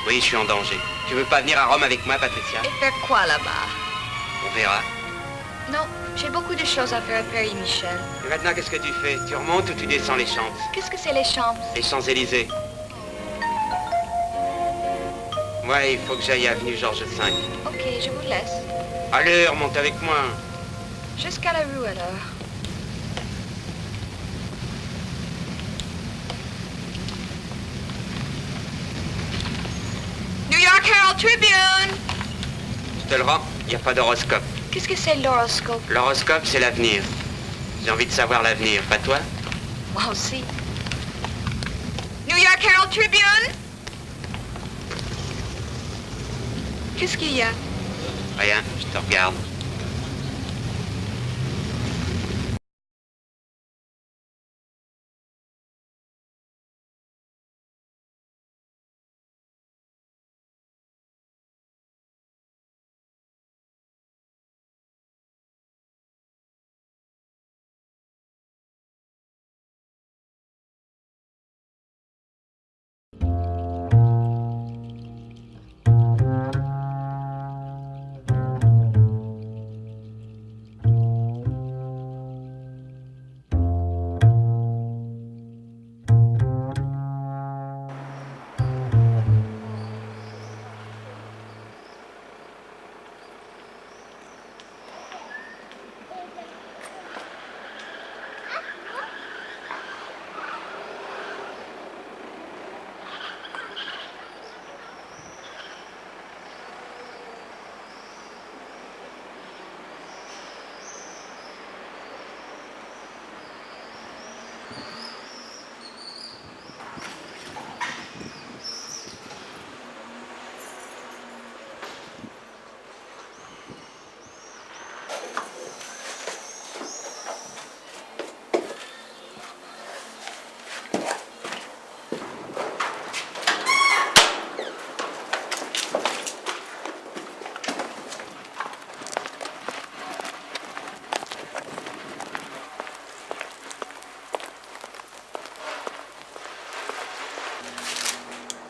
Oui, je suis en danger. Tu veux pas venir à Rome avec moi, Patricia? Et faire quoi là-bas? On verra. Non, j'ai beaucoup de choses à faire à Paris, Michel. Et maintenant, qu'est-ce que tu fais? Tu remontes ou tu descends les Champs? Qu'est-ce que c'est les Champs? Les Champs-Élysées. Ouais, il faut que j'aille avenue Georges V. Ok, je vous laisse. Allez, remonte avec moi. Jusqu'à la rue alors. New York Herald Tribune! Je te le rends, il n'y a pas d'horoscope. Qu'est-ce que c'est l'horoscope? L'horoscope, c'est l'avenir. J'ai envie de savoir l'avenir, pas toi? Moi aussi. New York Herald Tribune! Qu'est-ce qu'il y a? Rien, je te regarde.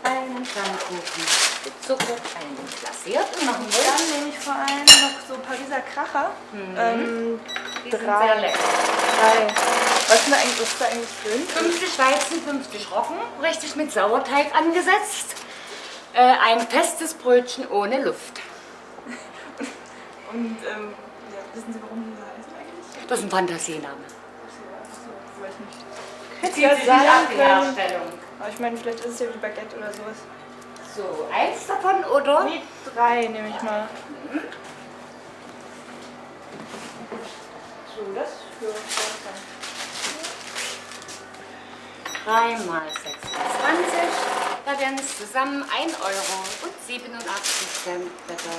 Einen Pfannkuchen gezuckert, einen glasiert und noch einen Wunsch. Dann nehme ich vor allem noch so Pariser Kracher. Die sind Drei. sehr lecker. 3. Was ist da eigentlich drin? 50 Weizen, 50 Roggen, richtig mit Sauerteig angesetzt. Ein festes Brötchen ohne Luft. Und ja, wissen Sie, warum die so heißen eigentlich? Das ist ein Fantasiename. Ich weiß nicht. Hätte ja sein die können. Herstellung. Aber ich meine, vielleicht ist es ja wie Baguette oder sowas. So, eins davon oder? Nee, 3 nehme ich mal. So, das für 3 mal 26. Da werden es zusammen 1,87 € bitte.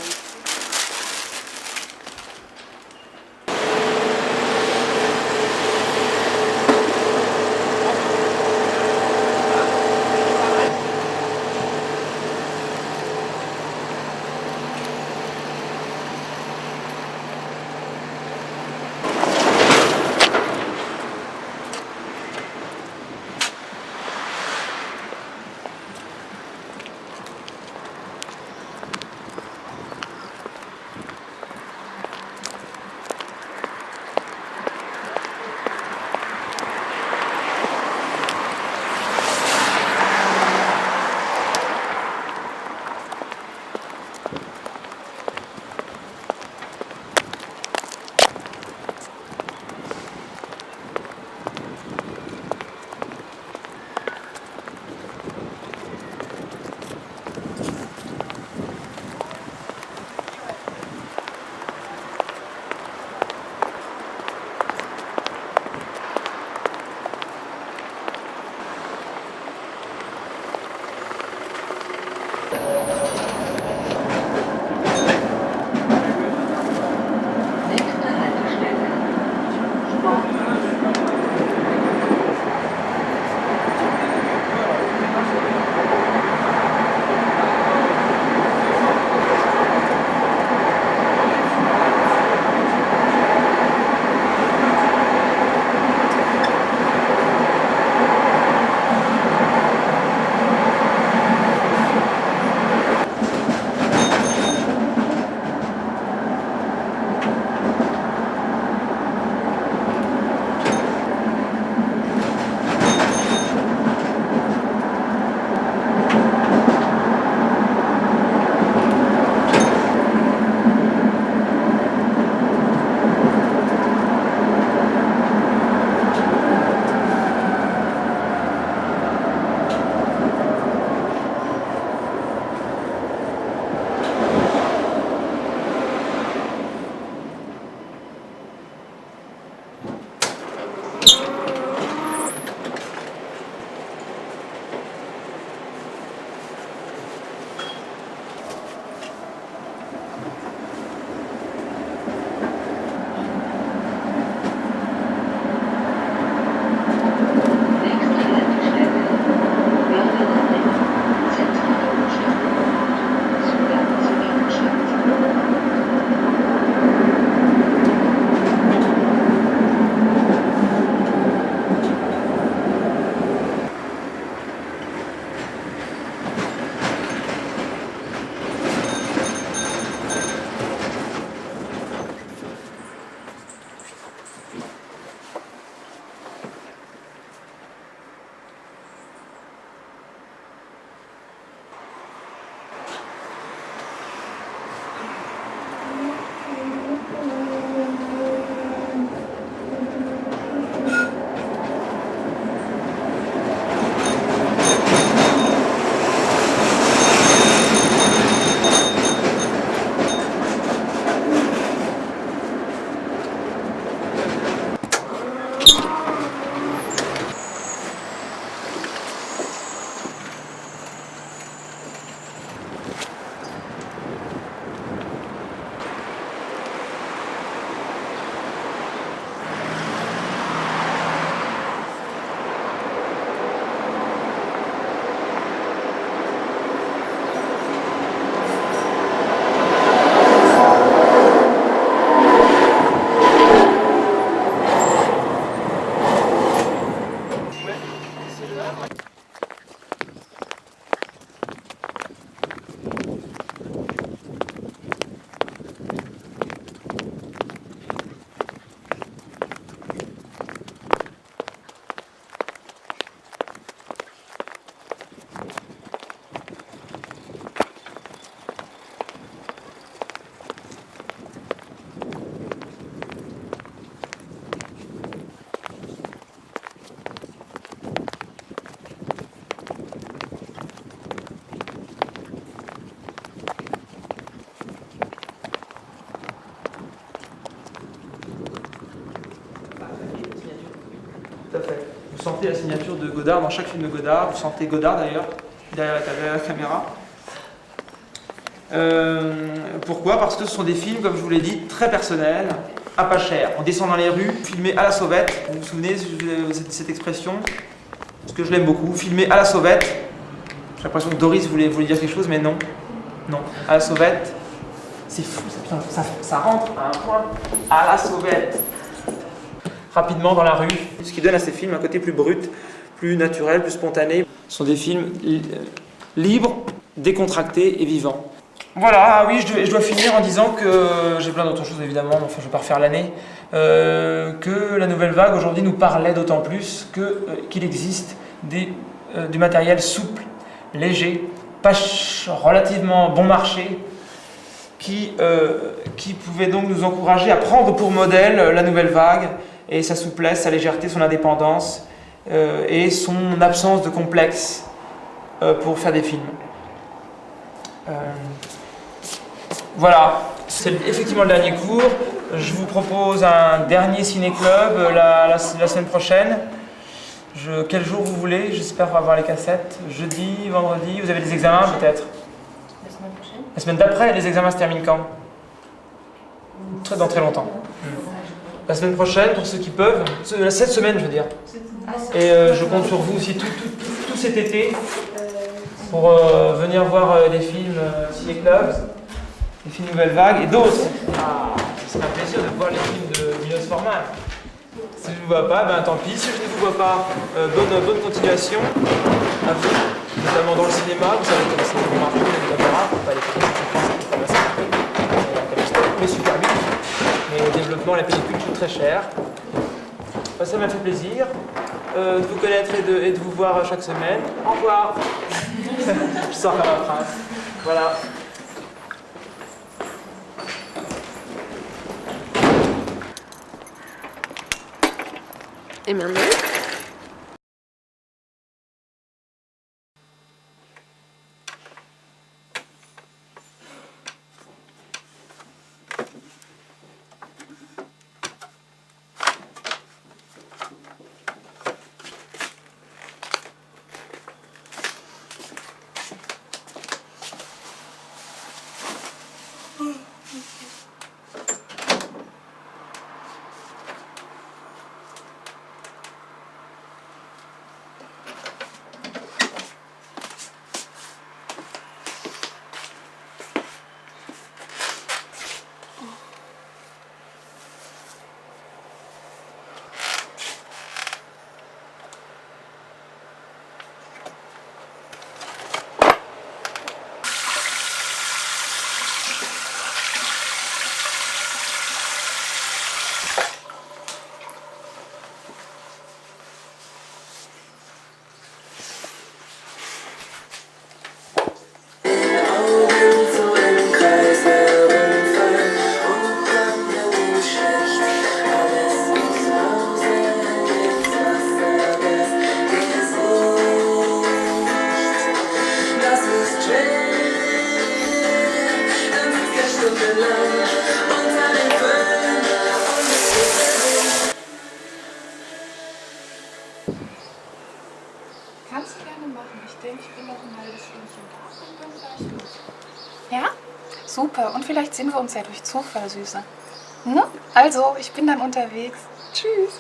sentez la signature de Godard dans chaque film de Godard. Vous sentez Godard d'ailleurs, derrière la caméra. Pourquoi? Parce que ce sont des films, comme je vous l'ai dit, très personnels, à pas cher. On descend dans les rues, filmé à la sauvette. Vous vous souvenez de cette expression? Parce que je l'aime beaucoup. Filmé à la sauvette. J'ai l'impression que Doris voulait dire quelque chose, mais non. Non, à la sauvette. C'est fou, ça rentre à un point. À la sauvette. Rapidement dans la rue. Ce qui donne à ces films un côté plus brut, plus naturel, plus spontané. Ce sont des films libres, décontractés et vivants. Voilà, oui, je dois finir en disant que j'ai plein d'autres choses évidemment, enfin je ne vais pas refaire l'année, que la nouvelle vague aujourd'hui nous parlait d'autant plus qu'il existe du matériel souple, léger, relativement bon marché, qui pouvait donc nous encourager à prendre pour modèle la nouvelle vague et sa souplesse, sa légèreté, son indépendance et son absence de complexe pour faire des films. Voilà, c'est effectivement le dernier cours. Je vous propose un dernier ciné-club la semaine prochaine. Quel jour vous voulez? J'espère avoir les cassettes. Jeudi, vendredi, vous avez des examens peut-être? La semaine prochaine? La semaine d'après, les examens se terminent quand? Dans très longtemps. La semaine prochaine, pour ceux qui peuvent. Cette semaine, je veux dire. Et je compte sur vous aussi tout cet été pour venir voir des films ciné-clubs, des films Nouvelle Vague et d'autres. Ah, ce serait un plaisir de voir les films de Milos Forman. Si je ne vous vois pas, ben tant pis. Si je ne vous vois pas, bonne continuation à vous, notamment dans le cinéma. Vous savez comment c'est marche, les caméras, faut pas les faire mais super vite. Mais au développement, la pellicule coûte très cher. Ben, ça m'a fait plaisir de vous connaître et de vous voir chaque semaine. Au revoir. Je sors comme un prince. Voilà. Et maintenant? Kannst du gerne machen. Ich denke, ich bin noch ein halbes Stündchen da und dann gleich los. Ja? Super. Und vielleicht sehen wir uns ja durch Zufall, Süße. Ne? Also, ich bin dann unterwegs. Tschüss.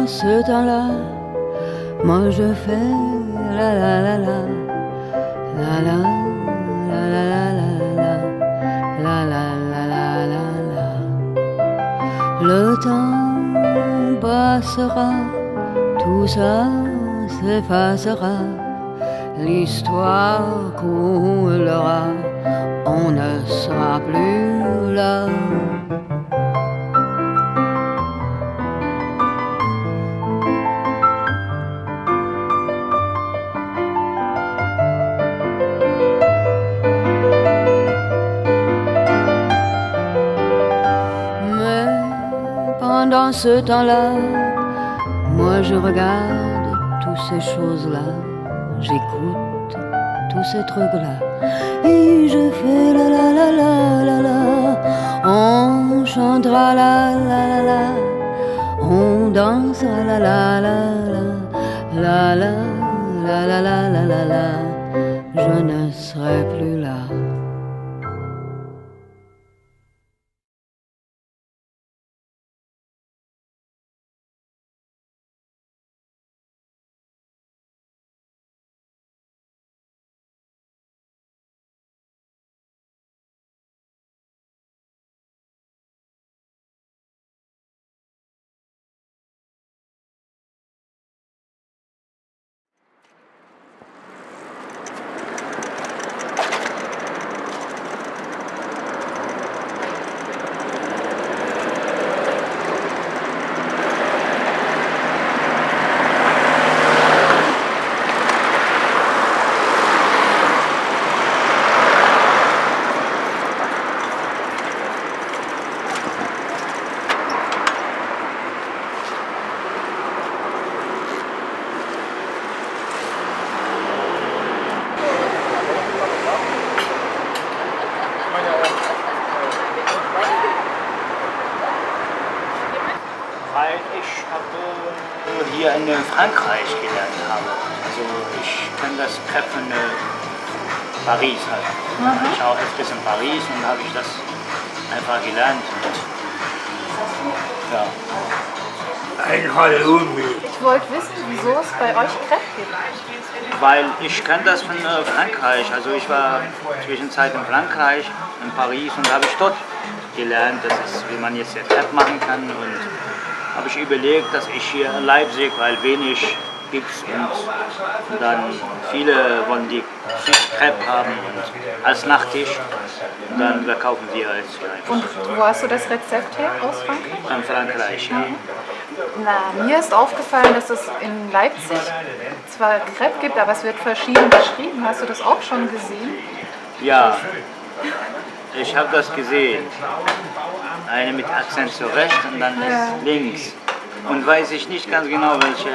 pendant ce temps-là, moi je fais la la la la, la la la la la la, la la la la la la. Le temps passera, tout ça s'effacera, l'histoire coulera, on ne sera plus là. Pendant ce temps-là, moi je regarde toutes ces choses-là, j'écoute tous ces trucs-là, et je fais la la la la la la, on chantera la la la la, on dansera la la la la, la la la la la la la la, je ne serai plus là. Weil ich hier in Frankreich gelernt habe. Also ich kenne das Crepe von Paris halt. Ich war öfters in Paris und habe ich das einfach gelernt. Und, ja. Ein Halloumi. Ich wollte wissen, wieso es bei euch Crepe gibt. Weil ich kenne das von Frankreich. Also ich war zwischenzeit in Frankreich, in Paris und habe ich dort gelernt, wie man jetzt Crepe machen kann. Und habe ich überlegt, dass ich hier in Leipzig, weil wenig gibt es und dann viele wollen die Crepe haben und als Nachtisch. Und dann verkaufen wir es hier einfach. Und wo hast du das Rezept her? Aus Frankreich? In Frankreich, ja. Na, mir ist aufgefallen, dass es in Leipzig zwar Crepe gibt, aber es wird verschieden geschrieben. Hast du das auch schon gesehen? Ja, ich habe das gesehen. Eine mit Akzent zur rechts und dann links. Und weiß ich nicht ganz genau, welche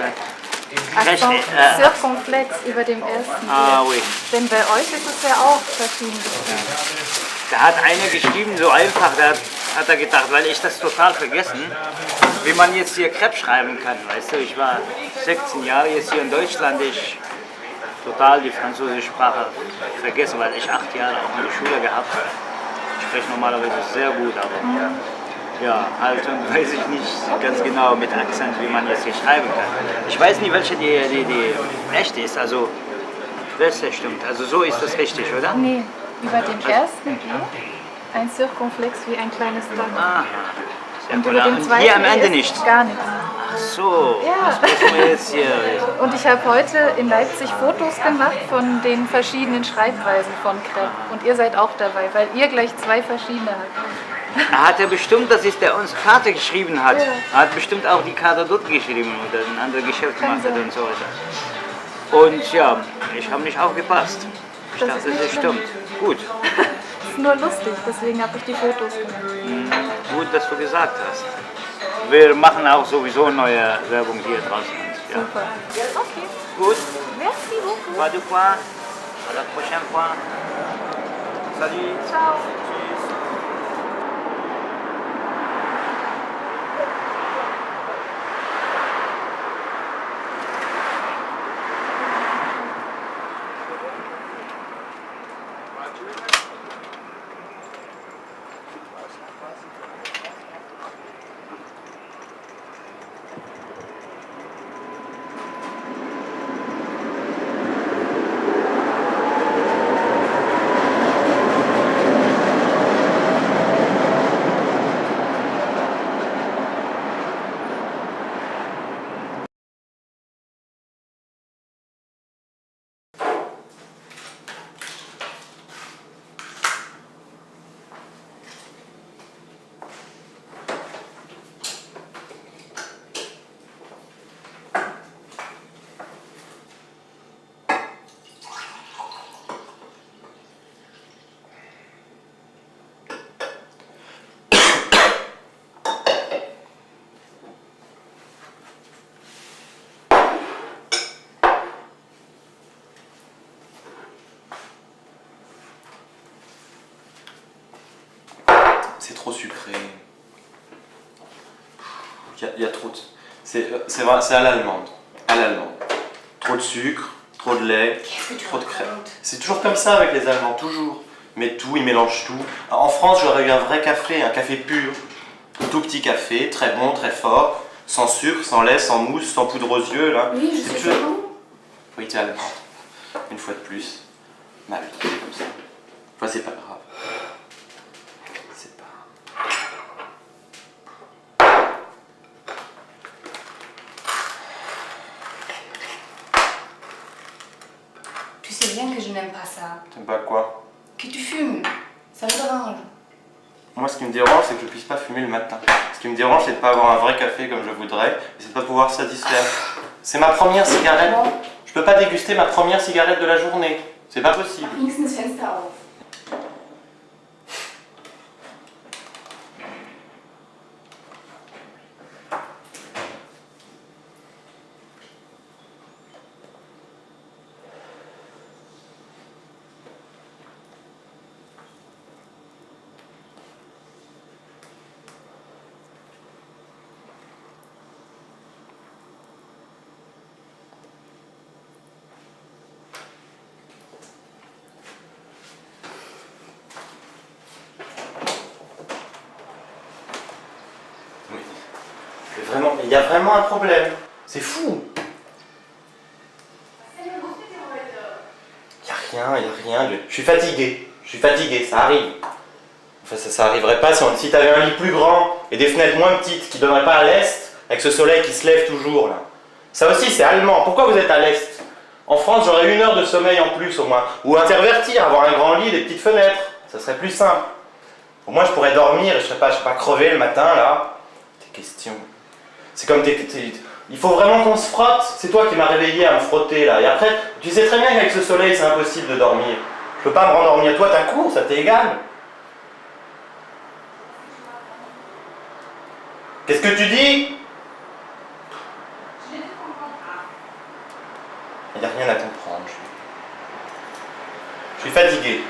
Accent circonflex über dem ersten. Oui. Denn bei euch ist es ja auch verschieden geschrieben. Da hat einer geschrieben, so einfach, da hat er gedacht, weil ich das total vergessen, wie man jetzt hier Crepe schreiben kann. Weißt du, ich war 16 Jahre jetzt hier in Deutschland, ich total die französische Sprache vergessen, weil ich 8 Jahre auch in der Schule gehabt habe. Ich spreche normalerweise sehr gut, aber ja, halt und weiß ich nicht ganz genau mit Akzent, wie man jetzt hier schreiben kann. Ich weiß nicht, welche die echte ist, also welche stimmt. Also so ist das richtig, oder? Nee, über dem ersten G ein Circonflex wie ein kleines Dach. Aha. Und über dem zweiten hier am Ende ist nicht. Gar nichts. Ach so, Ja. das müssen wir jetzt hier. Und ich habe heute in Leipzig Fotos gemacht von den verschiedenen Schreibweisen von Crepe. Und ihr seid auch dabei, weil ihr gleich 2 verschiedene habt. Er hat ja bestimmt, das ist der uns Karte geschrieben hat. Er hat bestimmt auch die Karte dort geschrieben oder ein anderes Geschäft gemacht hat und so weiter. Und ja, ich habe nicht aufgepasst. Ich Das dachte, ist nicht das schlimm. stimmt. Gut. Das ist nur lustig, deswegen habe ich die Fotos gemacht. Gut, dass du gesagt hast. Wir machen auch sowieso neue Werbung hier draußen. Ja. Super. Okay. Gut. Merci beaucoup. Pas de quoi. À la prochaine fois. Salut. Ciao. trop sucré. Il y a trop de... C'est vrai, c'est à l'allemande. À l'allemande. Trop de sucre, trop de lait, trop de crème. C'est toujours comme ça avec les Allemands, toujours. Mais tout, ils mélangent tout. En France, j'aurais eu un vrai café, un café pur. Un tout petit café, très bon, très fort, sans sucre, sans lait, sans mousse, sans poudre aux yeux, là. Oui, je sais pas. Oui, t'es allemande. Une fois de plus. Ma vie, c'est comme ça. Enfin, c'est pas grave. C'est pas... Tu sais bien que je n'aime pas ça. T'aimes pas quoi? Que tu fumes. Ça me dérange. Moi, ce qui me dérange, c'est que je puisse pas fumer le matin. Ce qui me dérange, c'est de pas avoir un vrai café comme je voudrais, et c'est de pas pouvoir satisfaire. C'est ma première cigarette. Je peux pas déguster ma première cigarette de la journée. C'est pas possible. Mach wenigstens das Fenster auf. Oui. Il y a vraiment un problème. C'est fou. Il y a rien. Je suis fatigué, ça arrive. Enfin, ça arriverait pas si t'avais un lit plus grand et des fenêtres moins petites qui donneraient pas à l'est, avec ce soleil qui se lève toujours là. Ça aussi, c'est allemand. Pourquoi vous êtes à l'est? En France, j'aurais 1 heure de sommeil en plus au moins. Ou intervertir, avoir un grand lit, des petites fenêtres. Ça serait plus simple. Au moins, je pourrais dormir et je serais pas crever le matin là. Tes questions. C'est comme il faut vraiment qu'on se frotte. C'est toi qui m'as réveillé à me frotter là. Et après, tu sais très bien qu'avec ce soleil, c'est impossible de dormir. Je peux pas me rendormir. Toi, t'as cours, ça t'est égal. Qu'est-ce que tu dis? Il n'y a rien à comprendre. Je suis fatigué.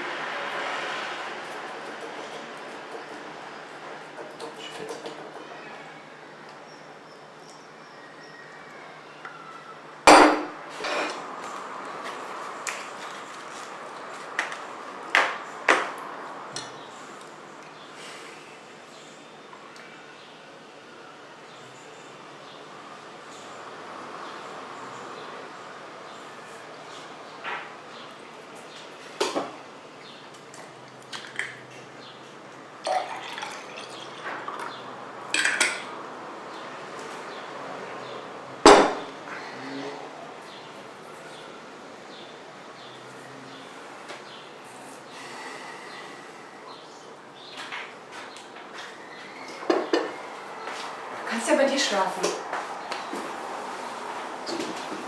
Du kannst ja bei dir schlafen.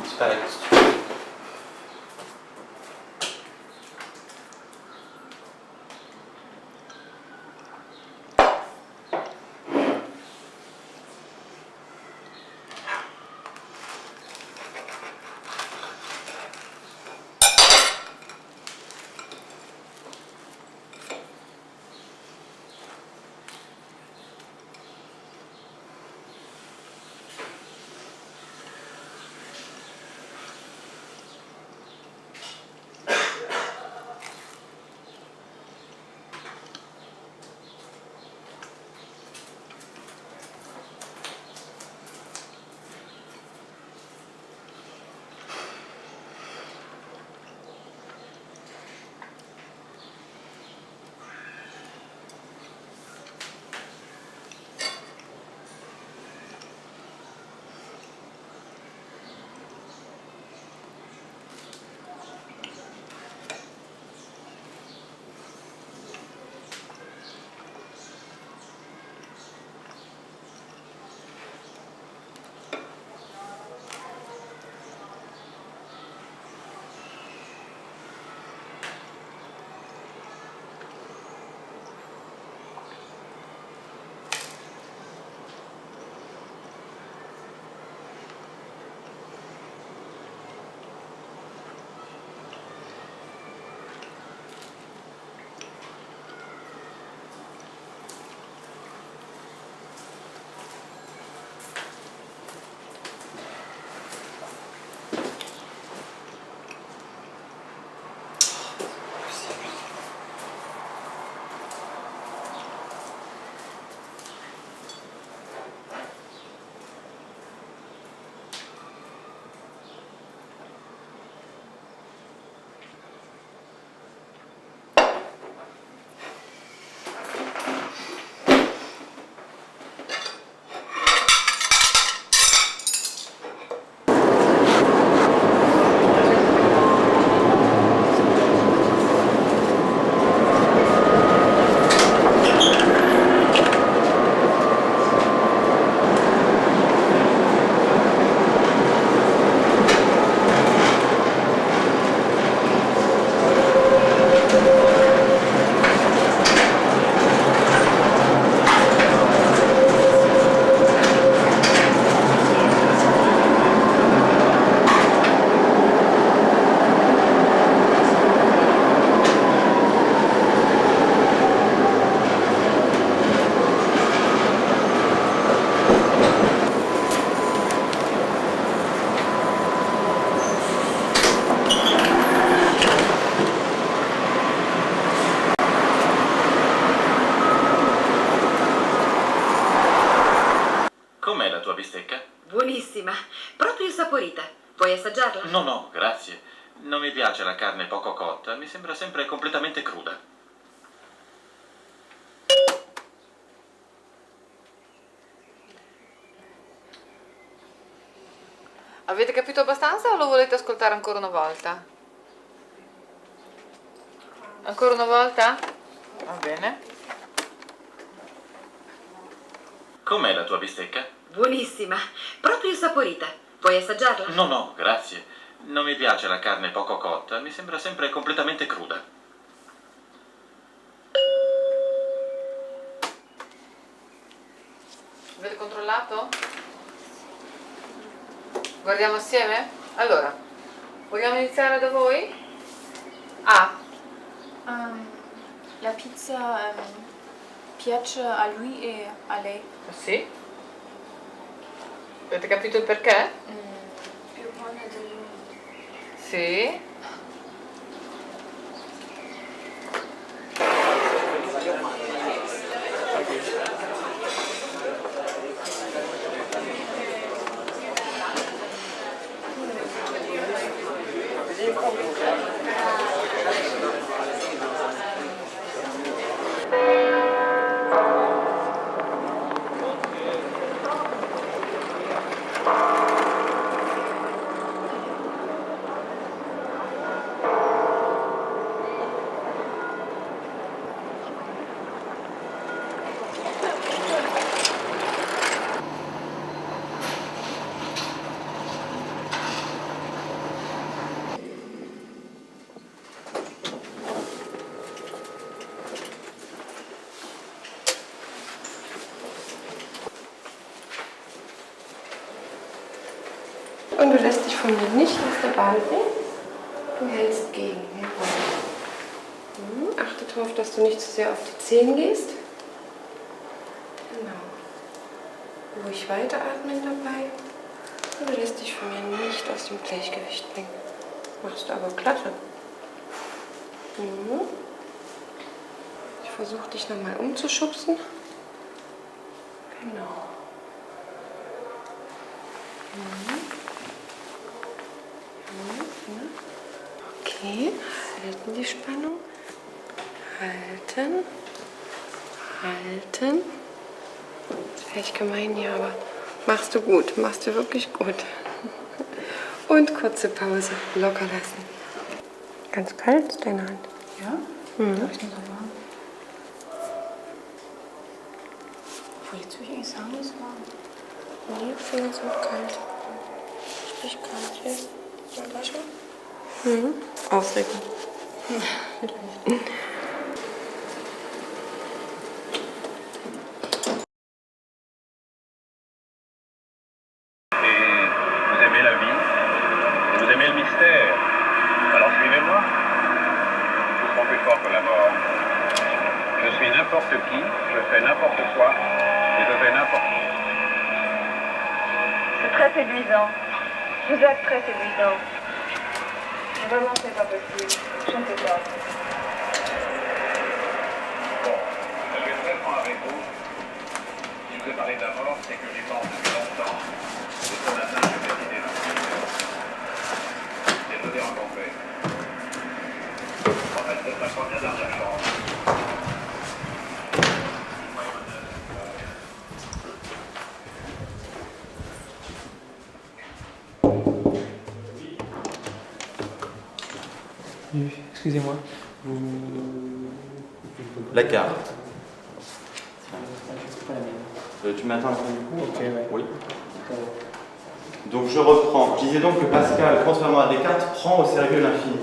C'est pas la question. bistecca? Buonissima, proprio saporita. Vuoi assaggiarla? No, no, grazie. Non mi piace la carne poco cotta, mi sembra sempre completamente cruda. Avete capito abbastanza o lo volete ascoltare ancora una volta? Ancora una volta? Va bene. Com'è la tua bistecca? Buonissima, proprio saporita. Vuoi assaggiarla? No, no, grazie. Non mi piace la carne poco cotta, mi sembra sempre completamente cruda. Avete controllato? Guardiamo assieme? Allora, vogliamo iniziare da voi? A. La pizza piace a lui e a lei. Sì. Avete capito il perché? Più buona di lui. Sì. Und du lässt dich von mir nicht aus der Bahn bringen. Du hältst gegen. Achte darauf, dass du nicht zu sehr auf die Zehen gehst. Genau. Ruhig weiteratmen dabei. Und du lässt dich von mir nicht aus dem Gleichgewicht bringen. Machst du aber klasse. Ich versuche dich nochmal umzuschubsen. Genau. Okay, halten die Spannung. Halten. Halten. Das ist vielleicht gemein hier, aber machst du gut. Machst du wirklich gut. Und kurze Pause. Locker lassen. Ganz kalt ist deine Hand. Ja? Darf ich nur so warm? Obwohl, jetzt würde ich eigentlich sagen, es war. Nee, Finger sind kalt. Richtig kalt hier. Mal da schon. Aufregend. Vous aimez la vie, et vous aimez le mystère. Alors suivez-moi. Nous serons plus forts que la mort. Je suis n'importe qui, je fais n'importe quoi, et je vais n'importe où. C'est très séduisant. Vous êtes très séduisant. Vraiment, c'est pas possible. Je ne sais pas. Bon, je vais être très franc avec vous. Si je vous ai parlé d'abord, c'est que j'y pense depuis longtemps. Et ce matin, j'ai décidé d'en finir. Et de vous rencontrer. En fait, c'est ma première dans la chambre. Excusez-moi. La carte. Tu m'attends du coup? Ok, ouais. Oui. Donc je reprends. Je disais donc que Pascal, contrairement à Descartes, prend au sérieux l'infini,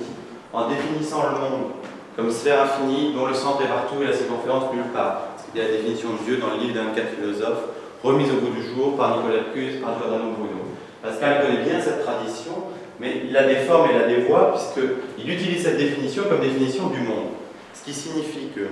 en définissant le monde comme sphère infinie dont le centre est partout et la circonférence nulle part. Il y a la définition de Dieu dans le livre des 24 philosophes, remise au goût du jour par Nicolas Cuse, par Giordano Bruno. Pascal connaît bien cette tradition, mais il a des formes et il a des voies, puisqu'il utilise cette définition comme définition du monde. Ce qui signifie que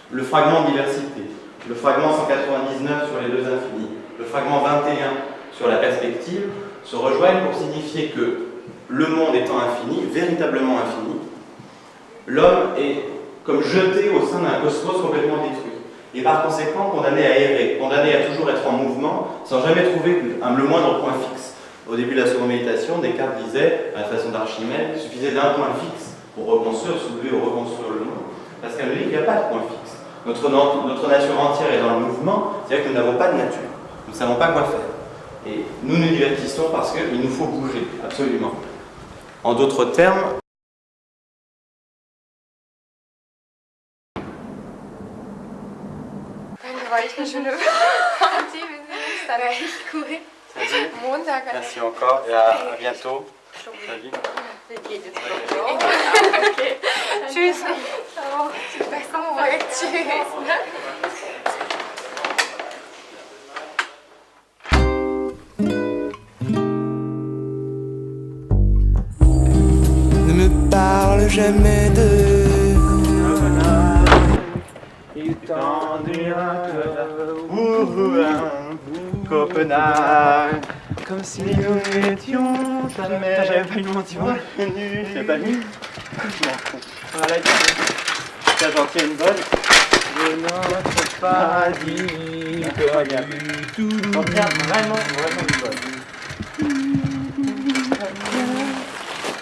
le fragment diversité, le fragment 199 sur les deux infinis, le fragment 21 sur la perspective, se rejoignent pour signifier que le monde étant infini, véritablement infini, l'homme est comme jeté au sein d'un cosmos complètement détruit. et par conséquent condamné à errer, condamné à toujours être en mouvement, sans jamais trouver le moindre point fixe. Au début de la seconde méditation, Descartes disait, à la façon d'Archimède, qu'il suffisait d'un point fixe pour reconstruire, soulever ou reconstruire le monde, parce qu'à il n'y a pas de point fixe. Notre nature entière est dans le mouvement, c'est-à-dire que nous n'avons pas de nature, nous ne savons pas quoi faire. Et nous nous divertissons parce qu'il nous faut bouger, absolument. En d'autres termes, Danke, war echt eine schöne Party. Wir sehen uns dann echt cool. Montag. merci encore et à bientôt. Salut. Okay. Tschüss. Ciao. Besserung. Tschüss. Ne me parle jamais de Copenhague, comme si nous n'étions jamais. J'avais pas eu le motivant. T'as pas vu? Je m'en fous. Voilà, tiens, j'en tiens une bonne. De notre paradis, incroyable. J'en tiens vraiment une bonne.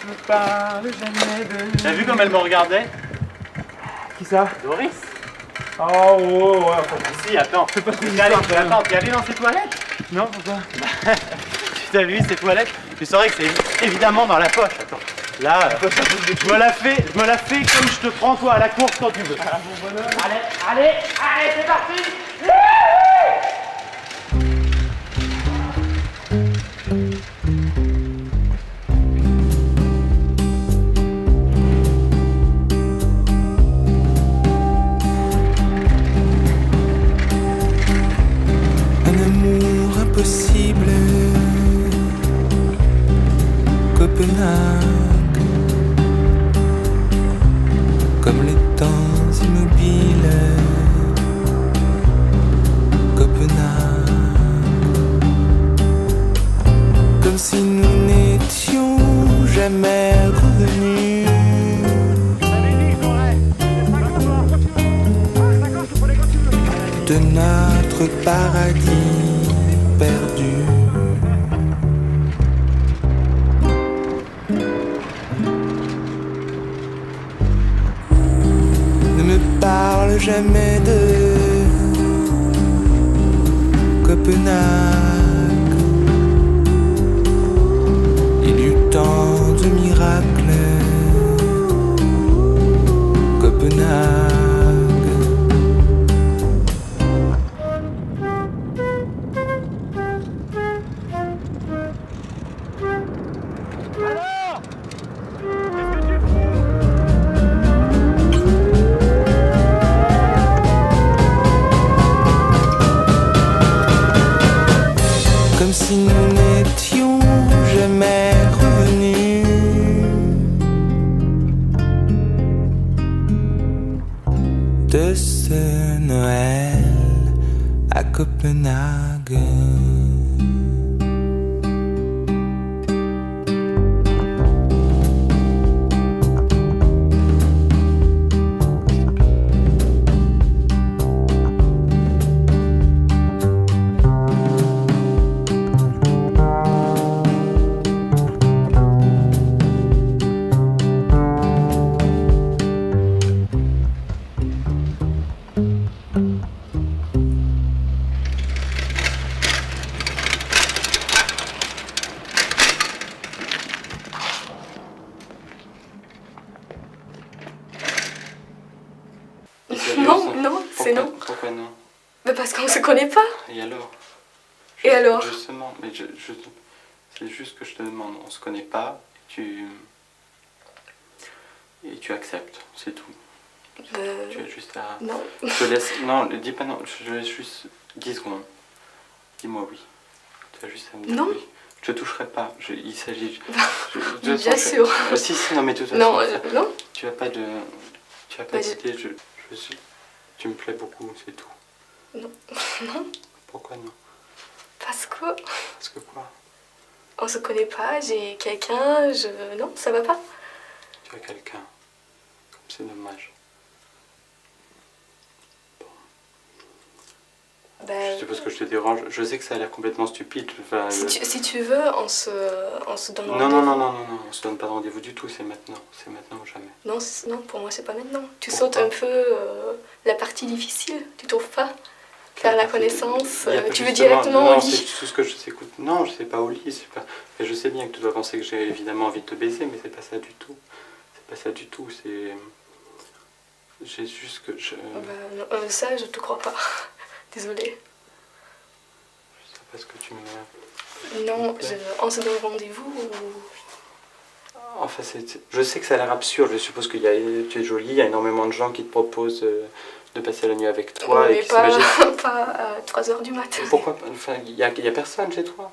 Ne parle jamais de... T'as vu comme elle me regardait? Qui ça? Doris. Oh, ouais. Si, attends. Fais pas trop T'es d'histoire, quand même. allé dans ses toilettes? Non, pourquoi? Tu t'as vu ces toilettes? Tu saurais que c'est évidemment dans la poche. Attends. Là, je me la fais comme je te prends toi à la course quand tu veux. Allez, c'est parti! un amour impossible. Copenhague, comme les temps immobiles. Copenhague, comme si nous n'étions jamais revenus. De notre paradis perdu. Ne me parle jamais de Copenhague. Il y eut tant de miracles. Copenhague. Comme si nous n'étions jamais revenus. De ce Noël à Copenhague. Non, c'est non. Pourquoi non? Mais parce qu'on se connaît pas. Et alors? Et alors? Justement, mais c'est juste que je te demande, on se connaît pas, et tu acceptes, c'est tout. Tu as juste à... Non. Je te laisse... Non, dis pas non, je laisse juste 10 secondes. Dis-moi oui. Tu as juste à me dire non. oui. Je te toucherai pas, il s'agit... Bien sûr. Si, non, mais de toute façon... Non, non. Tu as pas de... Tu as pas d'idée, tu me plais beaucoup, c'est tout. Non. Non. Pourquoi non? Parce que... Parce que quoi? On se connaît pas, j'ai quelqu'un, non, ça va pas. Tu as quelqu'un. Comme c'est dommage. Bon. suppose que je te dérange. Je sais que ça a l'air complètement stupide. Enfin, Si tu veux, on se donne non, rendez-vous. non, on se donne pas de rendez-vous du tout, c'est maintenant ou jamais. Non, non, pour moi, c'est pas maintenant. Tu sautes un peu la partie difficile, tu trouves pas? Faire la connaissance, tu veux directement au lit? C'est tout ce que je sais. Non, je sais pas au lit. Et je sais bien que tu dois penser que j'ai évidemment envie de te baiser, mais c'est pas ça du tout. C'est pas ça du tout, c'est... J'ai juste que je... ça, je te crois pas. Désolée. Je sais pas ce que tu me... Non, on se donne rendez-vous ou... Enfin, je sais que ça a l'air absurde. Je suppose que tu es jolie, il y a énormément de gens qui te proposent de passer la nuit avec toi. Oui, et mais qui pas à 3h du matin. Pourquoi? Enfin, il y a personne chez toi?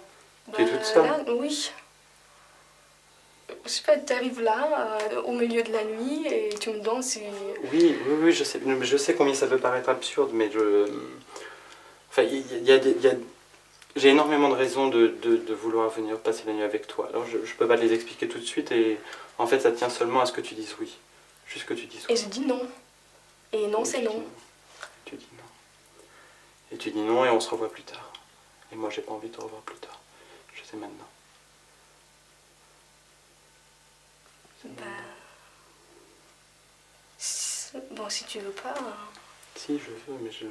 Tu es toute seule? Là, oui. Je sais pas, tu arrives là, au milieu de la nuit, et tu me demandes si... Oui, je sais combien ça peut paraître absurde, mais enfin, j'ai énormément de raisons de vouloir venir passer la nuit avec toi. Alors je peux pas te les expliquer tout de suite, et en fait ça tient seulement à ce que tu dises oui. Juste que tu dises oui. Et je dis non. Et non, c'est non. Tu dis non. Et tu dis non, et on se revoit plus tard. Et moi j'ai pas envie de te revoir plus tard. Je sais maintenant. Bon, si tu veux pas... Si, je veux, mais je...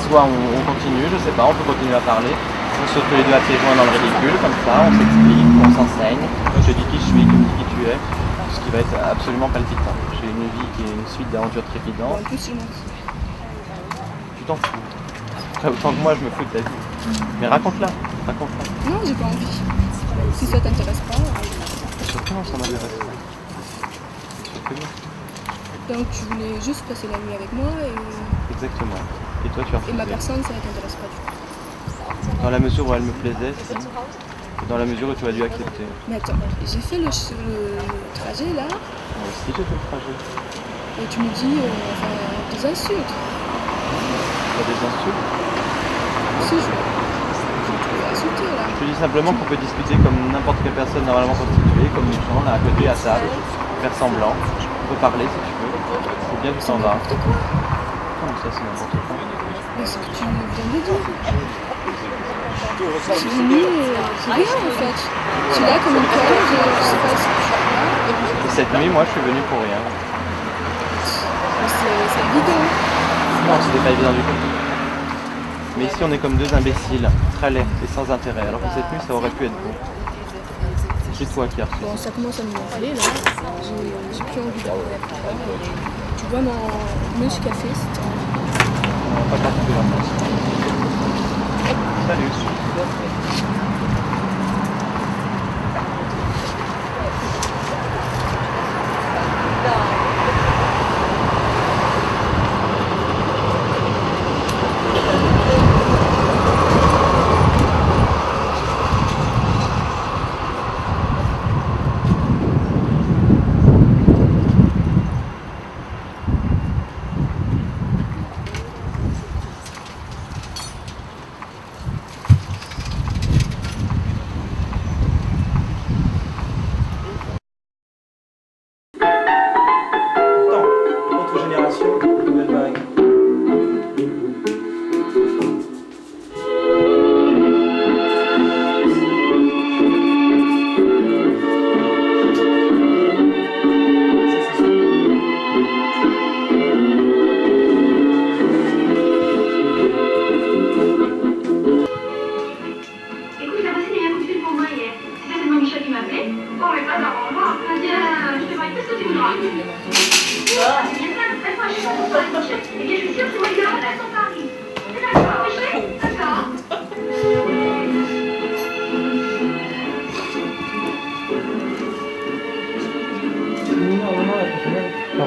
Soit on continue, je sais pas, on peut continuer à parler, on saute tous les deux à pieds joints dans le ridicule, comme ça, on s'explique, on s'enseigne, je dis qui je suis, tu me dis qui tu es, ce qui va être absolument palpitant. J'ai une vie qui est une suite d'aventures trépidantes. Tu t'en fous. Après, autant que moi, je me fous de ta vie. Mais raconte-la, raconte-la. Non, j'ai pas envie. Si ça t'intéresse pas... Surtout, ça m'intéresse pas. Surtout. Donc tu voulais juste passer la nuit avec moi et... Exactement. Et toi, tu as refusé. Et ma personne, ça ne t'intéresse pas du tout. Dans la mesure où elle me plaisait, si. Et dans la mesure où tu as dû accepter. Mais attends, j'ai fait le trajet là. Moi aussi, j'ai fait le trajet. Et tu me dis des insultes. Pas des insultes? Si, je vais insulter là. Je te dis simplement qu'on peut discuter comme n'importe quelle personne normalement constituée, comme nous sommes, à côté, à table, faire semblant. On peut parler si tu veux. C'est bien, tu s'en vas. Non, mais ça, c'est n'importe quoi. Mais c'est ce que tu viens de dire. Je suis venue c'est rien en fait. Je suis là comme une cage, je sais pas si tu Et cette nuit, moi, je suis venu pour rien. C'est évident. Non, c'était pas évident du tout. Mais ici, on est comme deux imbéciles, très laids et sans intérêt, alors que cette nuit, ça aurait pu être beau. C'est toi qui as refusé. Bon, ça commence à me gonfler là. J'ai plus envie d'aller. Tu vois mon muscle café, c'est Pas particulièrement. Salut.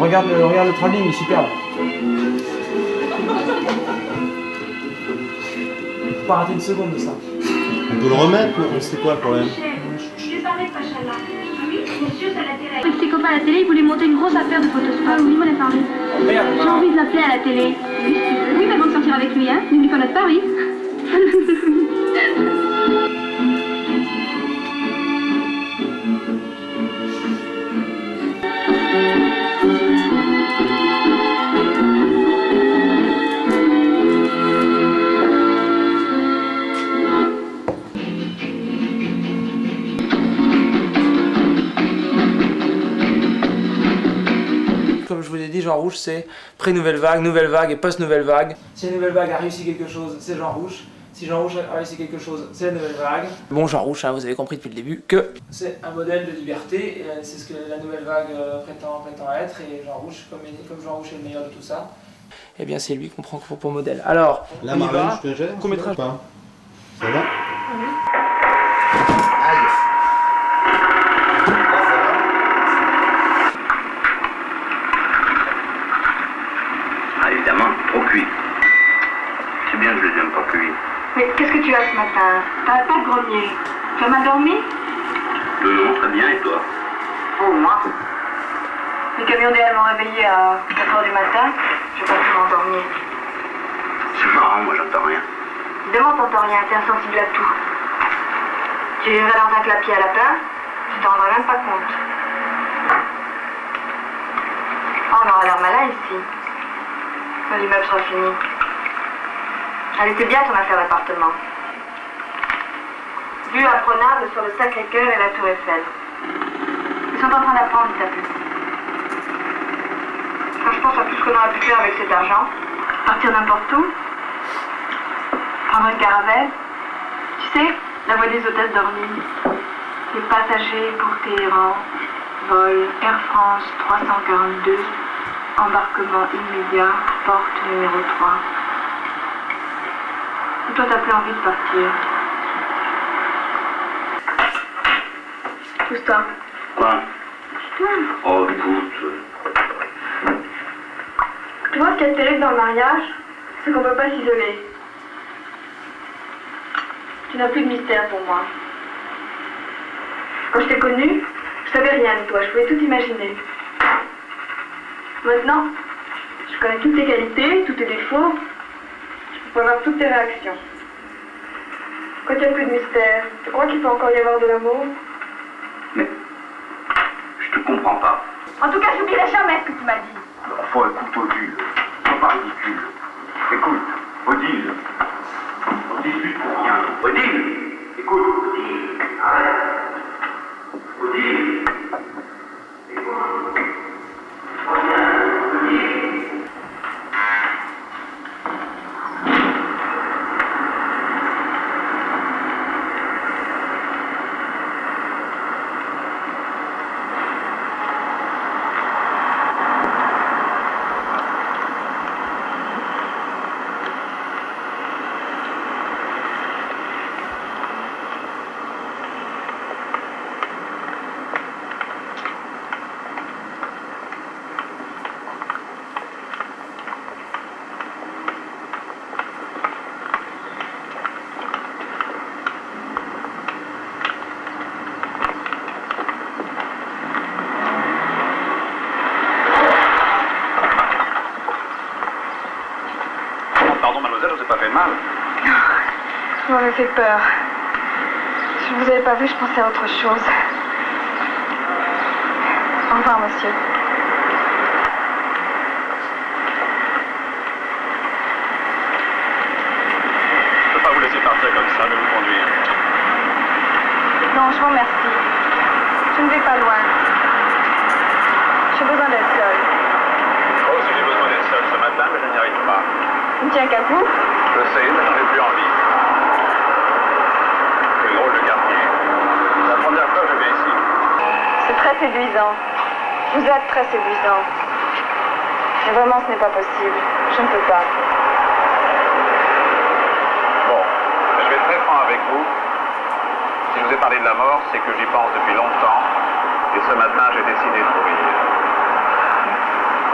regarde le travelling, il est superbe. Faut pas rater une seconde de ça. On peut le remettre, c'est quoi le problème? Le psychopathe à la télé, il voulait monter une grosse affaire de photospa. Oui, il m'en a parlé. J'ai envie de l'appeler à la télé. Oui, mais avant de sortir avec lui, hein. N'oublie pas notre pari. Comme je vous l'ai dit, Jean Rouch, c'est pré-nouvelle vague et post-nouvelle vague. Si la nouvelle vague a réussi quelque chose, c'est Jean Rouch. Si Jean Rouch a réussi quelque chose, c'est la nouvelle vague. Bon, Jean Rouch, hein, vous avez compris depuis le début que c'est un modèle de liberté, et c'est ce que la nouvelle vague prétend être, et Jean Rouch, comme Jean Rouch est le meilleur de tout ça, eh bien c'est lui qu'on prend pour modèle. Alors, là, on y Marlène, va. je te gère, Court-métrage. ça va? Ah, évidemment, trop cuit. C'est bien que je les aime pas cuits. Mais qu'est-ce que tu as ce matin? T'arrêtes pas de grogner. Tu as mal dormi? Non, très bien, et toi? Oh, moi. Les camionnaires m'ont réveillé à 4h du matin. Je n'ai pas pu m'endormir. C'est marrant, moi j'entends rien. Évidemment, t'entends rien, t'es insensible à tout. Tu vivrais dans un clapier à lapin, tu t'en rendrais même pas compte. Oh, on aura l'air malin ici. Quand l'immeuble sera fini. Elle était bien ton affaire d'appartement. Vue imprenable sur le Sacré-Cœur et la Tour Eiffel. Ils sont en train d'apprendre, t'as vu. Quand je pense à tout ce qu'on aurait pu faire avec cet argent, partir n'importe où, prendre une caravelle, tu sais, la voie des hôtesses d'Orly, les passagers pour Téhéran, vol Air France 342, embarquement immédiat, porte numéro 3. Et toi, t'as plus envie de partir. Pousse-toi. Quoi? Pousse-toi. Oh, écoute. Tu vois, ce qui est terrible dans le mariage, c'est qu'on peut pas s'isoler. Tu n'as plus de mystère pour moi. Quand je t'ai connue, je savais rien de toi, je pouvais tout imaginer. Maintenant, je connais toutes tes qualités, tous tes défauts, je peux avoir toutes tes réactions. Quand il n'y a plus de mystère, tu crois qu'il peut encore y avoir de l'amour? Mais je te comprends pas. En tout cas, j'oublierai jamais ce que tu m'as dit. Enfin, écoute, Odile, sois pas ridicule. Écoute, Odile, on discute pour rien. Odile, écoute, Odile, arrête. Odile, écoute. Reviens, Odile. Pardon, mademoiselle, je vous ai pas fait mal. Vous m'avez fait peur. Si je vous avais pas vu, je pensais à autre chose. Au revoir, monsieur. Je peux pas vous laisser partir comme ça, de vous conduire. Non, je vous remercie. Je ne vais pas loin. J'ai besoin d'être seule. Oh, si j'ai besoin d'être seul ce matin, mais je n'y arrive pas. Il ne tient qu'à vous. Je sais, mais j'en ai plus envie. Quel drôle de quartier. C'est la première fois que je viens ici. C'est très séduisant. Vous êtes très séduisant. Mais vraiment, ce n'est pas possible. Je ne peux pas. Bon, je vais être très franc avec vous. Si je vous ai parlé de la mort, c'est que j'y pense depuis longtemps. Et ce matin, j'ai décidé de mourir.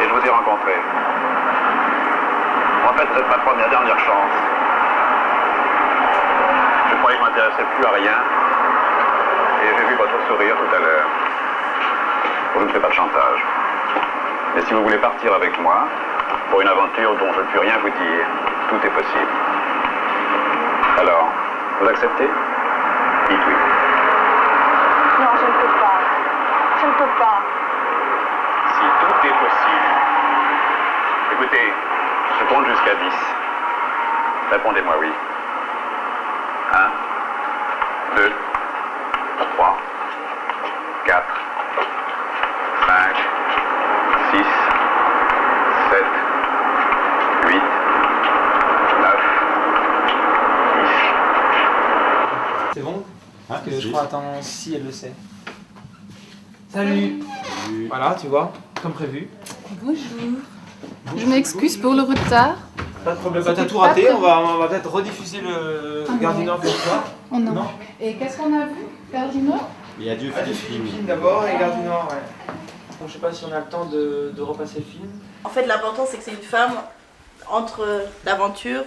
Et je vous ai rencontré. En fait, c'est ma première dernière chance. Je croyais que je m'intéressais plus à rien. Et j'ai vu votre sourire tout à l'heure. Je ne fais pas de chantage. Et si vous voulez partir avec moi, pour une aventure dont je ne puis rien vous dire, tout est possible. Alors, vous acceptez? Dites oui. Non, je ne peux pas. Je ne peux pas. Si tout est possible. Écoutez, je compte jusqu'à 10. Répondez-moi oui. 1, 2, 3, 4, 5, 6, 7, 8, 9, 10. C'est bon? Parce que je si. crois, attends, si elle le sait. Salut. Voilà, tu vois, comme prévu. Bonjour. Je m'excuse pour le retard. Pas de problème, bah, t'as tout raté, on va peut-être rediffuser le Gare du Nord pour toi. Oh non. Et qu'est-ce qu'on a vu? Gare du Nord? Il y a Dieu Philippines d'abord et Gare du Nord, ouais. Donc, je sais pas si on a le temps de repasser le film. En fait, l'important, c'est que c'est une femme entre l'aventure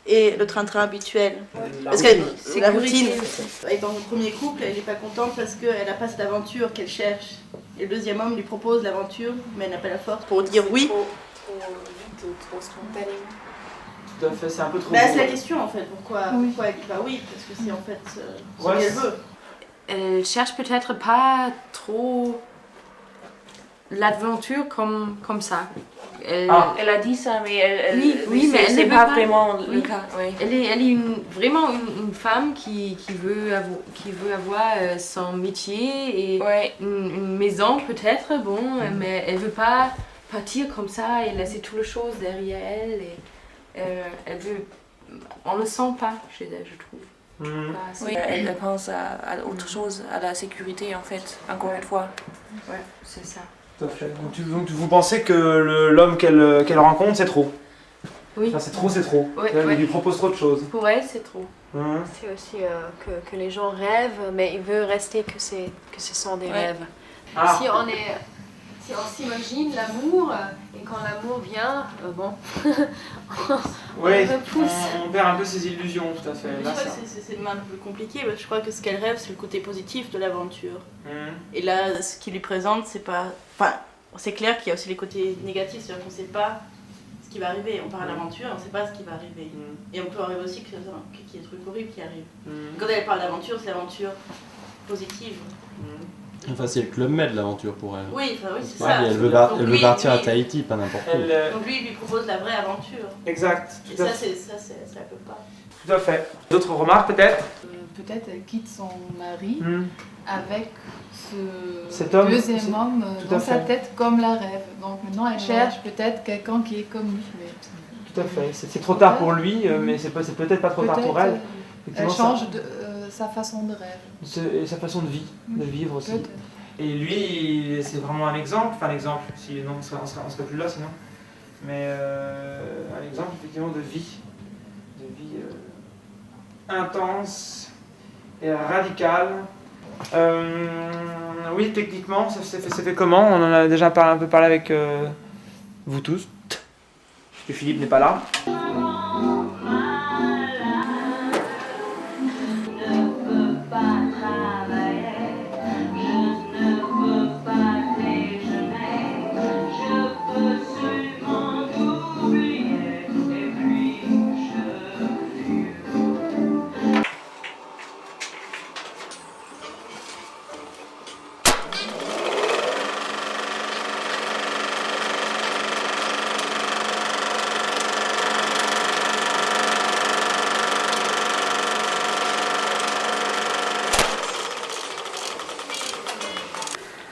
et le train-train habituel. Parce que la routine, elle est dans le premier couple, elle n'est pas contente parce qu'elle n'a pas cette aventure qu'elle cherche. Et le deuxième homme lui propose l'aventure, mais elle n'a pas la force pour dire oui. Trop spontané. Tout à fait, c'est un peu trop. Mais c'est la question en fait, pourquoi elle dit pas oui? Parce que c'est en fait ce qu'elle veut. Elle cherche peut-être pas trop l'aventure comme ça. Elle a dit ça, mais oui, mais elle c'est ne pas veut vraiment oui. le cas. Oui. Elle est vraiment une femme qui veut avoir son métier et une maison peut-être, mais elle veut pas partir comme ça et laisser toutes les choses derrière elle. Et, elle veut, on le sent pas chez elle, je trouve. Oui, elle pense à autre chose, à la sécurité en fait, encore une fois. Ouais, c'est ça. Tout à fait. Donc vous pensez que l'homme qu'elle rencontre, c'est trop? Oui. Enfin, c'est trop. Ouais, Elle ouais. lui propose trop de choses. Pour elle, c'est trop. C'est aussi que les gens rêvent, mais ils veulent rester que ce sont des rêves. Ah. Si on s'imagine l'amour, et quand l'amour vient, on repousse. On perd un peu ses illusions, tout à fait. Je crois que c'est un peu compliqué, parce que je crois que ce qu'elle rêve, c'est le côté positif de l'aventure. Et là, ce qu'il lui présente, c'est pas... Enfin, c'est clair qu'il y a aussi les côtés négatifs, c'est-à-dire qu'on ne sait pas ce qui va arriver. On part à l'aventure et on ne sait pas ce qui va arriver. Et on peut arriver aussi qu'il y ait des trucs horribles qui arrivent. Quand elle parle d'aventure, c'est l'aventure positive. Enfin, c'est le Club Med l'aventure pour elle. Oui, c'est ouais, ça. Elle veut partir à Tahiti, pas n'importe où. Donc lui, il lui propose la vraie aventure. Exact. Et ça, ça peut pas. Tout à fait. D'autres remarques peut-être? Peut-être elle quitte son mari avec cet homme, deuxième homme dans sa tête comme la rêve. Donc maintenant elle cherche peut-être quelqu'un qui est comme lui. Mais... Tout à fait. C'est trop tard pour lui, mais c'est peut-être pas trop tard pour elle. Elle change sa façon de rêve. Et sa façon de vivre aussi. Et lui, c'est vraiment un exemple, sinon on serait plus là sinon. Mais un exemple effectivement de vie intense et radicale. Oui, techniquement, c'était comment? On en a déjà un peu parlé avec vous tous, puisque Philippe n'est pas là.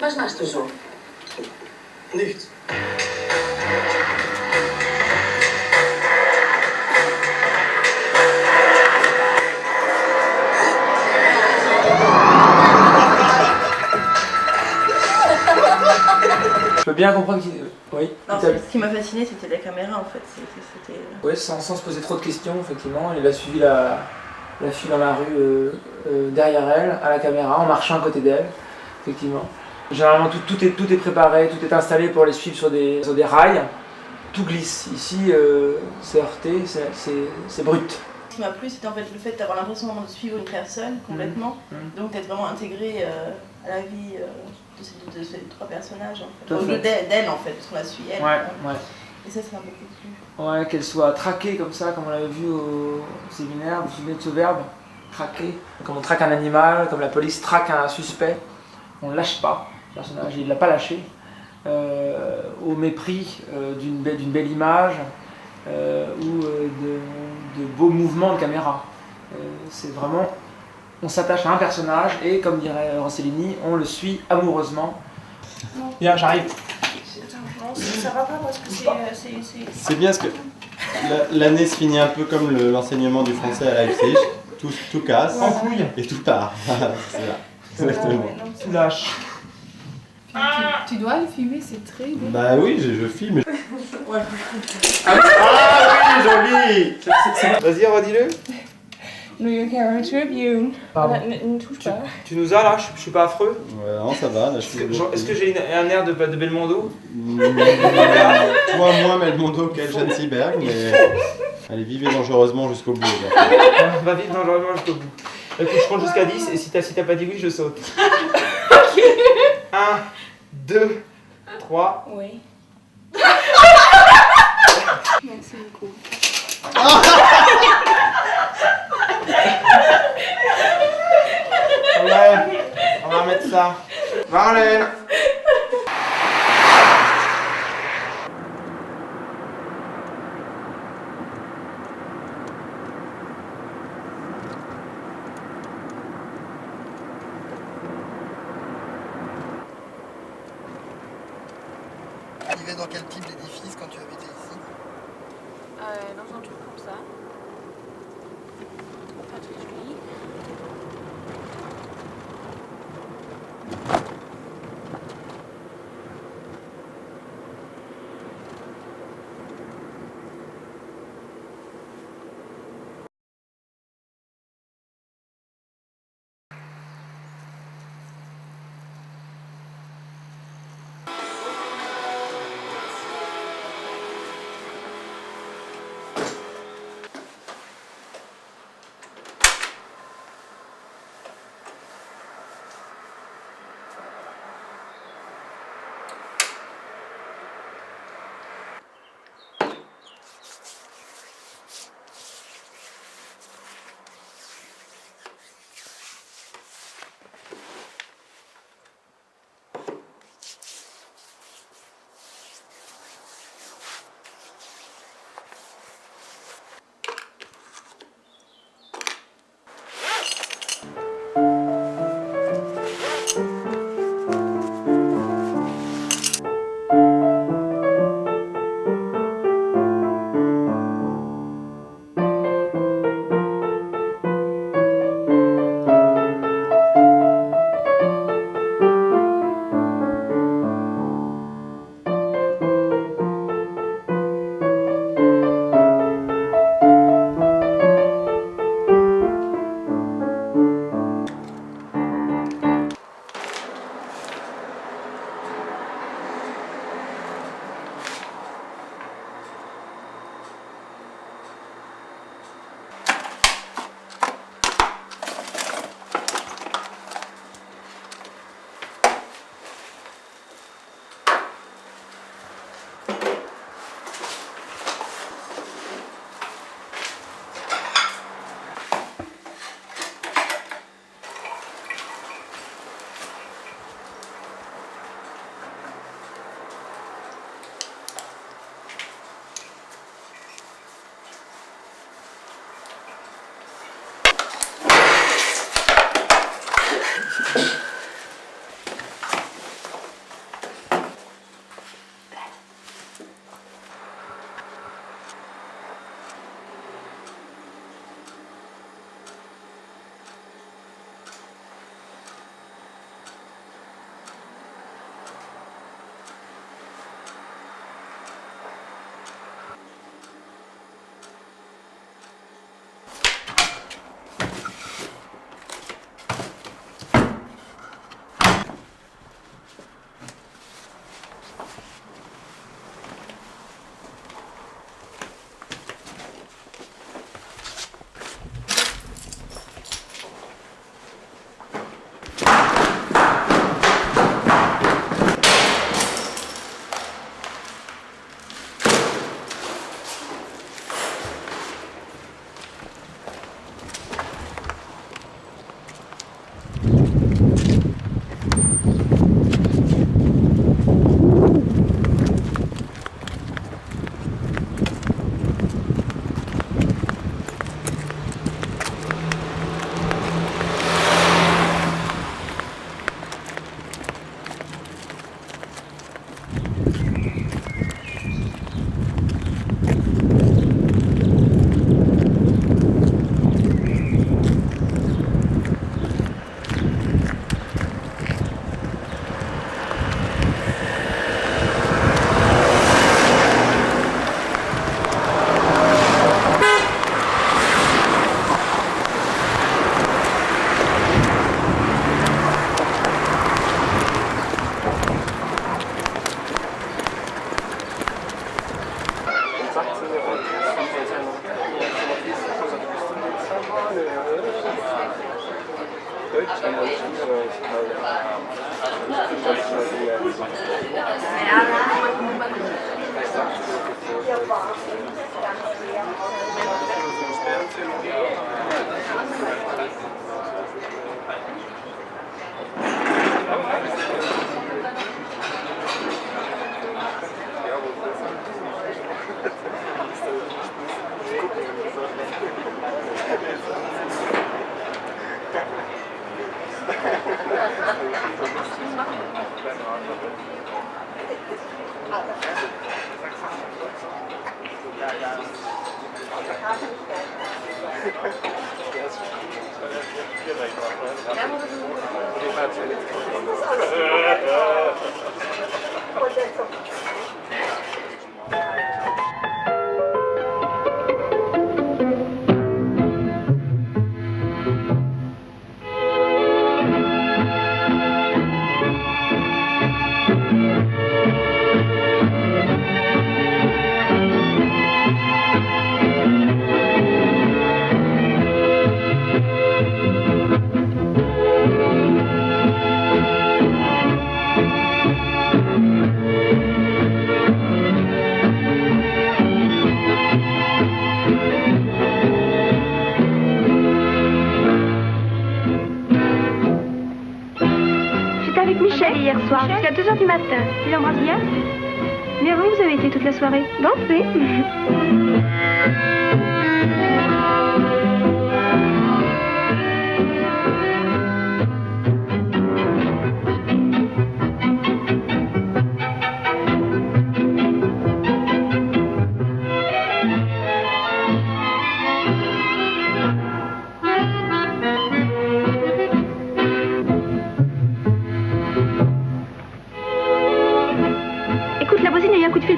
Was machst du so? Nichts. Je peux bien comprendre qu'il... Oui. Non, ce qui m'a fasciné, c'était la caméra en fait. Oui, sans se poser trop de questions, effectivement. Il a suivi la fille dans la rue derrière elle, à la caméra, en marchant à côté d'elle, effectivement. Généralement tout est préparé, tout est installé pour les suivre sur des rails. Tout glisse. Ici, c'est heurté, c'est brut. Ce qui m'a plu, c'était en fait le fait d'avoir l'impression de suivre une personne complètement, donc d'être vraiment intégré à la vie de ces trois personnages. En fait. D'elle en fait, parce qu'on la suit elle. Ouais. Et ça m'a beaucoup plu. Ouais, qu'elle soit traquée comme ça, comme on l'avait vu au séminaire, vous vous souvenez de ce verbe? Traquer. Comme on traque un animal, comme la police traque un suspect, on ne lâche pas. Le personnage, il ne l'a pas lâché. Au mépris d'une belle image ou de beaux mouvements de caméra. C'est vraiment, on s'attache à un personnage et comme dirait Rossellini, on le suit amoureusement. Bien, j'arrive. Non, ça va pas parce que C'est bien parce que l'année se finit un peu comme l'enseignement du français à Leipzig. Tout casse en couille et tout part. C'est ça. Exactement. Tu lâches. Tu dois le filmer, c'est très bien. Bah oui, je filme. Ah oui, joli. Vas-y, redis-le. New York Herald Tribune. Ne touche pas. Tu nous as là, je suis pas affreux. Ouais, non, ça va. Est-ce que j'ai un air de Belmondo? Toi, moins Belmondo qu'elle Jeanne Seberg, mais allez, vivez dangereusement jusqu'au bout. Va vivre dangereusement jusqu'au bout. Écoute, je compte jusqu'à 10 et si t'as pas dit oui, je saute. 1, 2, 3. Oui. Merci beaucoup. Ouais, on va mettre ça. Marlène. Tu vivais dans quel type d'édifice quand tu habitais ici? Dans un truc comme ça. Pas très joli. Hier soir, jusqu'à 2h du matin. Tu l'embrasses bien? Mais avant, vous avez été toute la soirée. Bon, oui.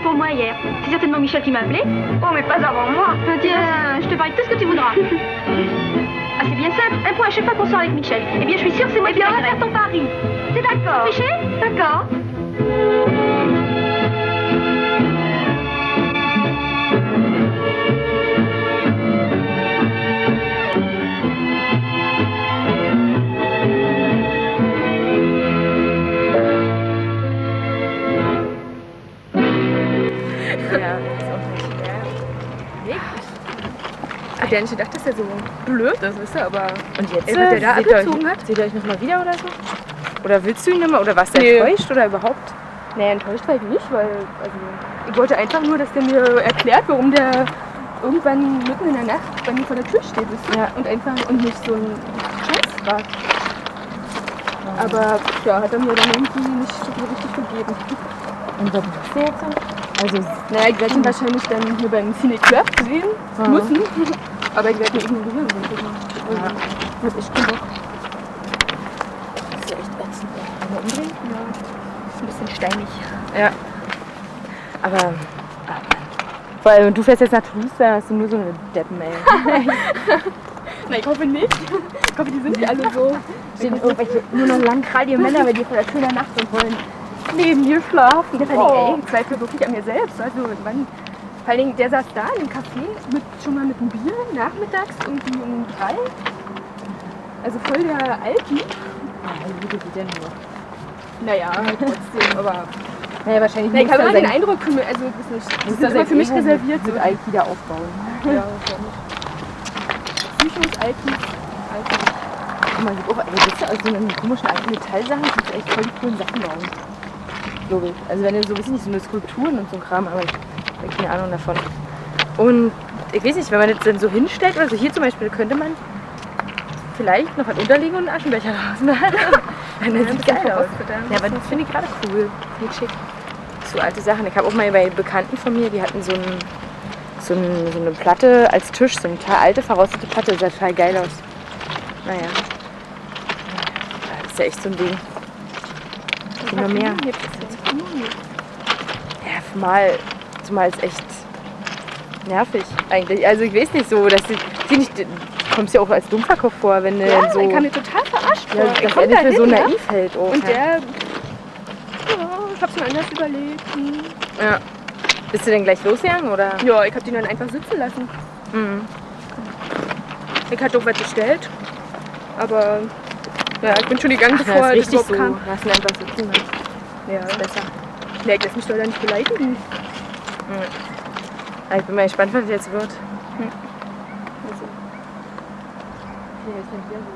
Pour moi hier. C'est certainement Michel qui m'a appelé. Oh, mais pas avant moi. Tiens, je te parie tout ce que tu voudras. Ah, c'est bien simple. Un point à chaque fois qu'on sort avec Michel. Eh bien, je suis sûre que c'est moi qui vais faire ton pari. C'est d'accord. Fiché? D'accord. Ich hätte ja nicht gedacht, dass er so blöd ist, wisst ihr, aber... Und jetzt ey, was der da abgezogen hat? Seht ihr euch nochmal wieder oder so? Oder willst du ihn nochmal? Oder warst du enttäuscht oder überhaupt? Nee, enttäuscht war ich nicht, weil... Also, ich wollte einfach nur, dass der mir erklärt, warum der irgendwann mitten in der Nacht bei mir vor der Tür steht, wisst ihr? Ja. Und nicht so einen Scheiß fragt. Ja. Aber ja, hat er mir dann irgendwie nicht so richtig vergeben. Und was machst du jetzt so? Also, naja, ich werde ihn wahrscheinlich dann hier beim Cine Club sehen müssen. Aber ich werde ihn ignorieren. Ja. Hab ich keinen Bock. Das ist ja echt ätzend. Mal umdrehen? Ja. Ist ein bisschen steinig. Ja. Aber vor allem, du fährst jetzt nach Toulouse, da hast du nur so eine Deppen, ey. Na, ich hoffe nicht. Ich hoffe, die sind nicht alle so. Stehen irgendwelche nur noch langkrallige Männer, weil die vor der Tür der Nacht und wollen neben mir schlafen. Das ey, ich zweifle wirklich an mir selbst. Also, wann, vor allen Dingen, der saß da in dem Café schon mal mit einem Bier nachmittags irgendwie um 3. Also voll der Alki. Ja, wie geht die denn nur? Naja, trotzdem, aber... Naja, wahrscheinlich nicht. Ich habe immer den sein... Eindruck, für mich, also das ist immer für mich reserviert. Mit Alki da aufbauen. Ja, wahrscheinlich. Psychos, Alki. Guck mal, also das ist aus so einen komischen alten Metallsachen, kannst du echt voll die coolen Sachen bauen. Glaube ich. Also wenn du so, weiß ich nicht, so eine Skulpturen und so ein Kram, aber ich habe keine Ahnung davon. Und ich weiß nicht, wenn man das dann so hinstellt, oder so hier zum Beispiel, könnte man vielleicht noch was unterlegen und einen Aschenbecher rausmachen. Dann sieht geil aus. Ja, aber das finde ich gerade cool. Nicht schick. So alte Sachen. Ich habe auch mal bei Bekannten von mir, die hatten so eine Platte als Tisch, so eine total alte, verrostete Platte. Das sah total geil aus. Naja. Das ist ja echt so ein Ding. Immer mehr. Ja, zumal ist echt nervig eigentlich. Also ich weiß nicht so, dass du nicht, du kommst ja auch als Dummverkauf vor, wenn du ja, so... ich kann mir total verarscht vor. Ja, dass er dich für so naiv hält auch. Und ja. der... Ja, ich hab's mir anders überlegt. Ja. Bist du denn gleich losgegangen, oder? Ja, ich hab den dann einfach sitzen lassen. Mhm. Ich hatte auch was bestellt. Aber... Ja, ich bin schon gegangen, Ach, bevor das das überhaupt so. kam. Lass ihn einfach sitzen. Ja, ist besser. Nee, ich lass mich doch da nicht beleidigen. Ja, ich bin mal gespannt, was das jetzt wird. Also. Hier ist nicht wieder so.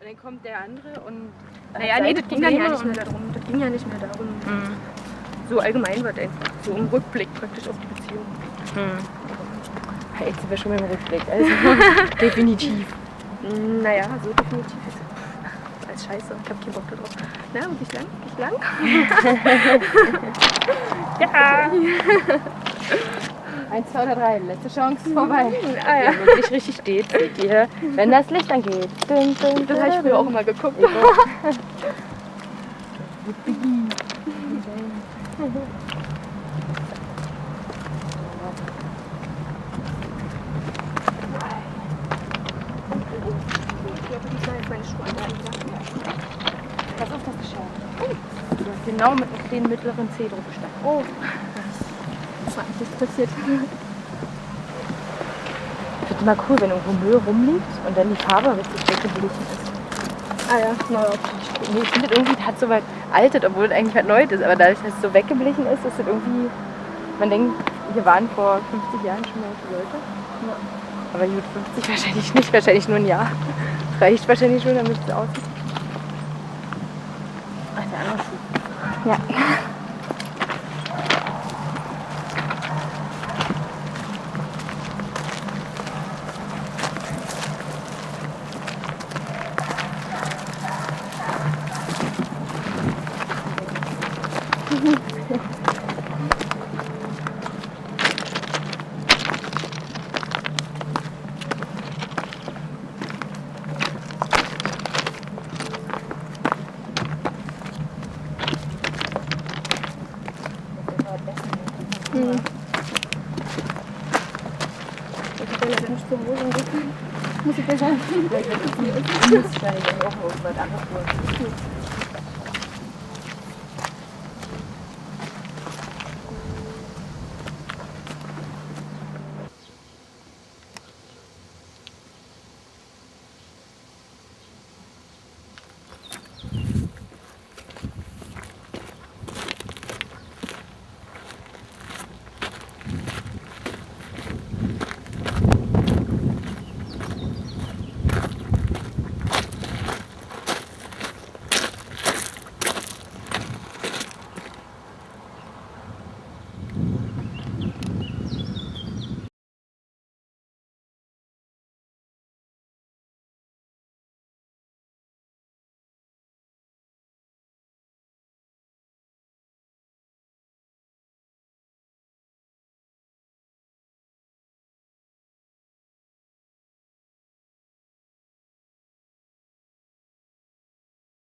Und dann kommt der andere und. Naja, nee, das ging dann ja nicht mehr darum. Das ging ja nicht mehr darum. So allgemein wird einfach. So im Rückblick praktisch auf die Beziehung. Jetzt sind wir schon beim Rückblick. Also definitiv. Naja, so definitiv ist alles scheiße. Ich hab keinen Bock da drauf. Na, und ich lang? Ich lang? Ja! 1, 2 oder 3, letzte Chance, vorbei. Ah, ja. Wenn wirklich richtig steht, seht ihr, wenn das Licht angeht. Das habe ich früher auch immer geguckt. Pass auf, das Geschirr. Du hast genau mit einem kleinen mittleren Zeh drüber gestanden. Oh. Das war eigentlich passiert. Ich finde immer cool, wenn irgendwo Müll rumliegt und dann die Farbe richtig weggeblichen ist. Ah ja, naja. Nee, ich finde das irgendwie, das hat so weit altet, obwohl es eigentlich was Neues ist. Aber dadurch, dass es so weggeblichen ist, ist es irgendwie. Man denkt, hier waren vor 50 Jahren schon mal Leute. Ja. Aber gut, 50 wahrscheinlich nicht, wahrscheinlich nur ein Jahr. Reicht wahrscheinlich schon, damit es aussieht. Ach, der andere Schuh. Ja. Muss ich besser. Vielleicht wird es nicht. Ich muss wahrscheinlich auch irgendwas anderes holen.